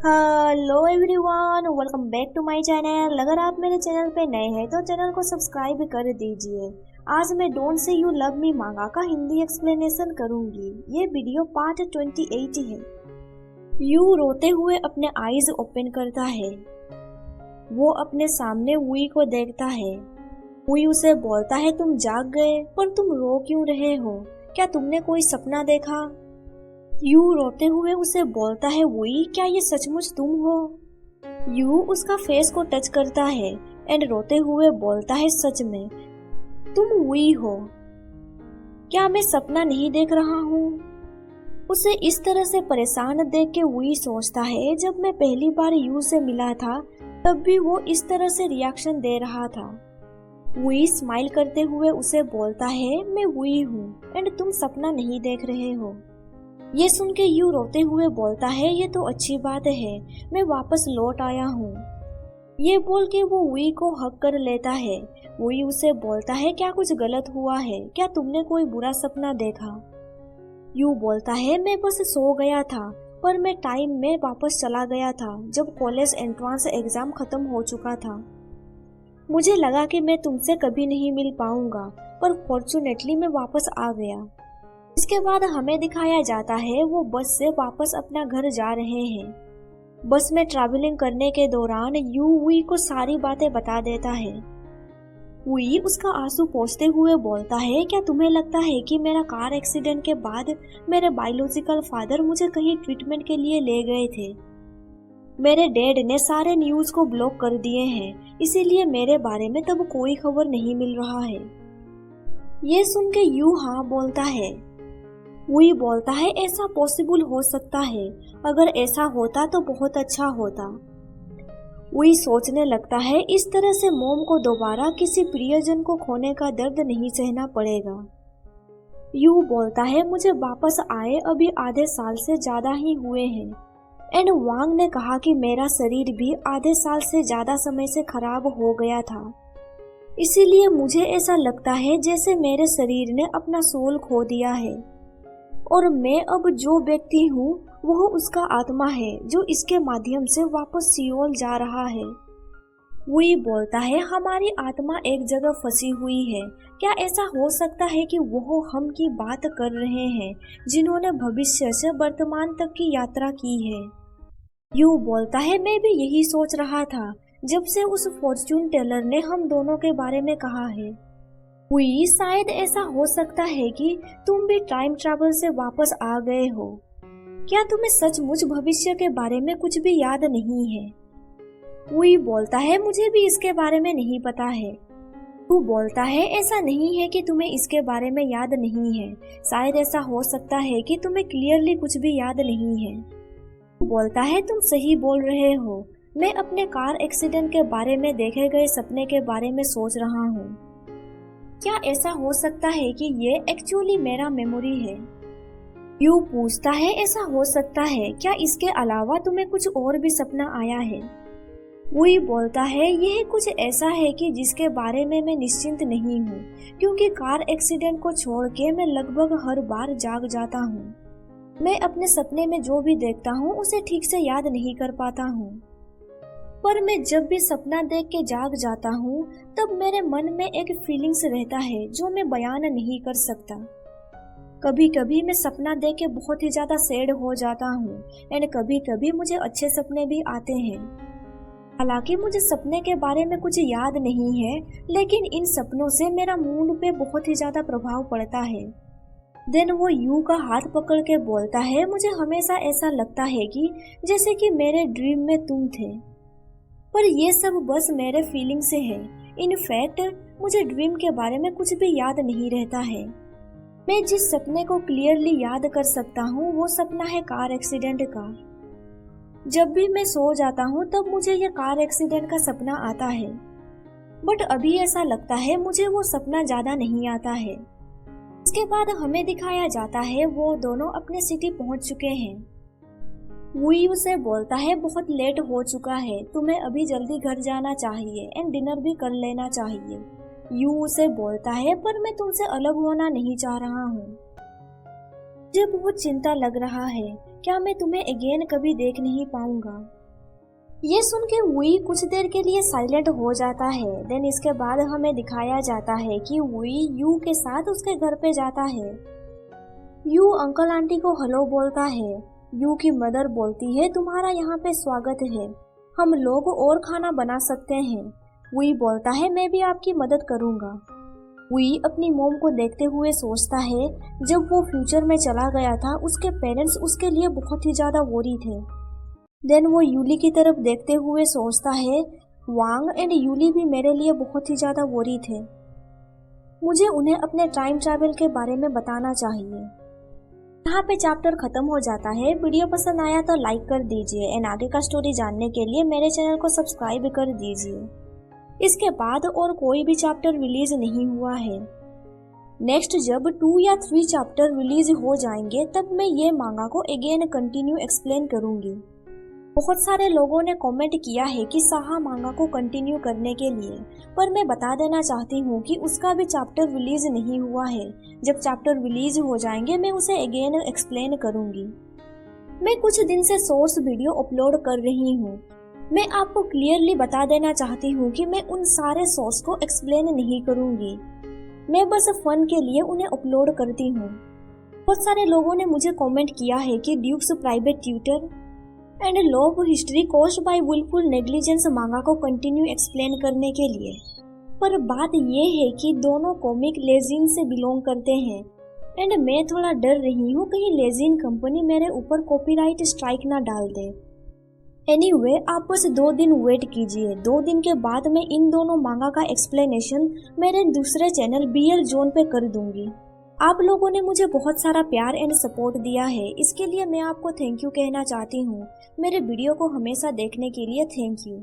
Hello everyone, welcome back to my channel. अगर आप मेरे चैनल पे नए हैं तो चैनल को सब्सक्राइब कर दीजिए। आज मैं don't say you love me मांगा का हिंदी एक्सप्लेनेशन करूंगी। ये वीडियो पार्ट 28 है। यू रोते हुए अपने आईज ओपन करता है। वो अपने सामने वुई को देखता है। वुई उसे बोलता है, तुम जाग गए, पर तुम रो क्यों रहे हो? क्या तुमने कोई सपना देखा? यू रोते हुए उसे बोलता है, वुई क्या ये सचमुच तुम हो? यू उसका फेस को टच करता है एंड रोते हुए बोलता है, सच में तुम वुई हो। क्या मैं सपना नहीं देख रहा हूँ? उसे इस तरह से परेशान देख के वुई सोचता है, जब मैं पहली बार यू से मिला था तब भी वो इस तरह से रिएक्शन दे रहा था। वुई स्माइल करते हुए उसे बोलता है, मैं वुई हूँ एंड तुम सपना नहीं देख रहे हो। ये सुन के यू रोते हुए बोलता है, ये तो अच्छी बात है, मैं वापस लौट आया हूँ। ये बोल के वो वुई को हक कर लेता है। वुई उसे बोलता है, क्या कुछ गलत हुआ है? क्या तुमने कोई बुरा सपना देखा? यू बोलता है, मैं बस सो गया था, पर मैं टाइम में वापस चला गया था जब कॉलेज एंट्रेंस एग्जाम खत्म हो चुका था। मुझे लगा कि मैं तुमसे कभी नहीं मिल पाऊंगा, पर फॉर्चुनेटली मैं वापस आ गया। इसके बाद हमें दिखाया जाता है वो बस से वापस अपना घर जा रहे हैं। बस में ट्रैवलिंग करने के दौरान यू वुई को सारी बातें बता देता है। वुई उसका आंसू पोंछते हुए बोलता है, क्या तुम्हें लगता है कि मेरा कार एक्सीडेंट के बाद मेरे बायोलॉजिकल फादर मुझे कहीं ट्रीटमेंट के लिए ले गए थे? मेरे डैड ने सारे न्यूज को ब्लॉक कर दिए हैं, इसीलिए मेरे बारे में तब कोई खबर नहीं मिल रहा है। ये सुन के यू हाँ बोलता है। वुई बोलता है, ऐसा पॉसिबल हो सकता है, अगर ऐसा होता तो बहुत अच्छा होता। वुई सोचने लगता है, इस तरह से मोम को दोबारा किसी प्रियजन को खोने का दर्द नहीं सहना पड़ेगा। यू बोलता है, मुझे वापस आए अभी आधे साल से ज्यादा ही हुए हैं एंड वांग ने कहा कि मेरा शरीर भी आधे साल से ज्यादा समय से खराब हो गया था। इसीलिए मुझे ऐसा लगता है जैसे मेरे शरीर ने अपना सोल खो दिया है और मैं अब जो व्यक्ति हूँ वह उसका आत्मा है जो इसके माध्यम से वापस सियोल जा रहा है। वुई बोलता है, हमारी आत्मा एक जगह फंसी हुई है। क्या ऐसा हो सकता है कि वह हम की बात कर रहे हैं जिन्होंने भविष्य से वर्तमान तक की यात्रा की है? यू बोलता है, मैं भी यही सोच रहा था जब से उस फॉर्च्यून टेलर ने हम दोनों के बारे में कहा है। वुई, शायद ऐसा हो सकता है कि तुम भी टाइम ट्रैवल से वापस आ गए हो। क्या तुम्हें सचमुच भविष्य के बारे में कुछ भी याद नहीं है? वुई बोलता है, मुझे भी इसके बारे में नहीं पता है। तू बोलता है, ऐसा नहीं है कि तुम्हें इसके बारे में याद नहीं है, शायद ऐसा हो सकता है कि तुम्हें क्लियरली कुछ भी याद नहीं है। तू बोलता है, तुम सही बोल रहे हो, मैं अपने कार एक्सीडेंट के बारे में देखे गए सपने के बारे में सोच रहा हूँ। क्या ऐसा हो सकता है कि ये एक्चुअली मेरा मेमोरी है? यू पूछता है, ऐसा हो सकता है, क्या इसके अलावा तुम्हें कुछ और भी सपना आया है? वुई बोलता है, यह कुछ ऐसा है कि जिसके बारे में मैं निश्चिंत नहीं हूँ, क्योंकि कार एक्सीडेंट को छोड़ के मैं लगभग हर बार जाग जाता हूँ। मैं अपने सपने में जो भी देखता हूँ उसे ठीक से याद नहीं कर पाता हूँ, पर मैं जब भी सपना देख के जाग जाता हूँ तब मेरे मन में एक फीलिंग्स रहता है जो मैं बयान नहीं कर सकता। कभी कभी मैं सपना देख के बहुत ही ज्यादा सैड हो जाता हूँ एंड कभी कभी मुझे अच्छे सपने भी आते हैं। हालांकि मुझे सपने के बारे में कुछ याद नहीं है, लेकिन इन सपनों से मेरा मूड पे बहुत ही ज्यादा प्रभाव पड़ता है। देन वो यू का हाथ पकड़ के बोलता है, मुझे हमेशा ऐसा लगता है कि जैसे कि मेरे ड्रीम में तुम थे, पर ये सब बस मेरे फीलिंग से है। इनफैक्ट मुझे ड्रीम के बारे में कुछ भी याद नहीं रहता है। मैं जिस सपने को क्लियरली याद कर सकता हूँ वो सपना है कार एक्सीडेंट का। जब भी मैं सो जाता हूँ तब मुझे ये कार एक्सीडेंट का सपना आता है, बट अभी ऐसा लगता है मुझे वो सपना ज्यादा नहीं आता है। इसके बाद हमें दिखाया जाता है वो दोनों अपने सिटी पहुँच चुके हैं। वुई उसे बोलता है, बहुत लेट हो चुका है, तुम्हें अभी जल्दी घर जाना चाहिए एंड डिनर भी कर लेना चाहिए। यू उसे बोलता है, पर मैं तुमसे अलग होना नहीं चाह रहा हूँ। मुझे बहुत चिंता लग रहा है क्या मैं तुम्हें अगेन कभी देख नहीं पाऊंगा। ये सुन के वुई कुछ देर के लिए साइलेंट हो जाता है। देन इसके बाद हमें दिखाया जाता है कि वुई यू के साथ उसके घर पे जाता है। यू अंकल आंटी को हेलो बोलता है। यू की मदर बोलती है तुम्हारा यहाँ पे स्वागत है, हम लोग और खाना बना सकते हैं। वुई बोलता है मैं भी आपकी मदद करूँगा। वुई अपनी मॉम को देखते हुए सोचता है जब वो फ्यूचर में चला गया था उसके पेरेंट्स उसके लिए बहुत ही ज़्यादा वोरी थे। देन वो यूली की तरफ देखते हुए सोचता है वांग एंड यूली भी मेरे लिए बहुत ही ज़्यादा वोरी थे, मुझे उन्हें अपने टाइम ट्रैवल के बारे में बताना चाहिए। यहाँ पे चैप्टर खत्म हो जाता है। वीडियो पसंद आया तो लाइक कर दीजिए एंड आगे का स्टोरी जानने के लिए मेरे चैनल को सब्सक्राइब कर दीजिए। इसके बाद और कोई भी चैप्टर रिलीज नहीं हुआ है। नेक्स्ट जब 2 या 3 चैप्टर रिलीज हो जाएंगे तब मैं ये मांगा को अगेन कंटिन्यू एक्सप्लेन करूंगी। बहुत सारे लोगों ने कमेंट किया है कि साहा मांगा को कंटिन्यू करने के लिए, पर मैं बता देना चाहती हूँ कि उसका भी चैप्टर रिलीज नहीं हुआ है। जब चैप्टर रिलीज हो जाएंगे मैं उसे अगेन एक्सप्लेन करूंगी। मैं कुछ दिन से शॉर्ट्स वीडियो अपलोड कर रही हूँ। मैं आपको क्लियरली बता देना चाहती हूँ कि मैं उन सारे शॉर्ट्स को एक्सप्लेन नहीं करूंगी, मैं बस फन के लिए उन्हें अपलोड करती हूँ। बहुत सारे लोगों ने मुझे कमेंट किया है कि duke's private tutor and love history caused by wilful negligence manga को कंटिन्यू एक्सप्लेन करने के लिए, पर बात ये है कि दोनों कॉमिक लेजिन से बिलोंग करते हैं एंड मैं थोड़ा डर रही हूँ कहीं लेजिन कंपनी मेरे ऊपर कॉपीराइट स्ट्राइक ना डाल दे। एनीवे, आप बस 2 दिन वेट कीजिए। 2 दिन के बाद मैं इन दोनों मांगा का एक्सप्लेनेशन मेरे दूसरे चैनल BL जोन पे कर दूंगी। आप लोगों ने मुझे बहुत सारा प्यार एंड सपोर्ट दिया है, इसके लिए मैं आपको थैंक यू कहना चाहती हूँ। मेरे वीडियो को हमेशा देखने के लिए थैंक यू।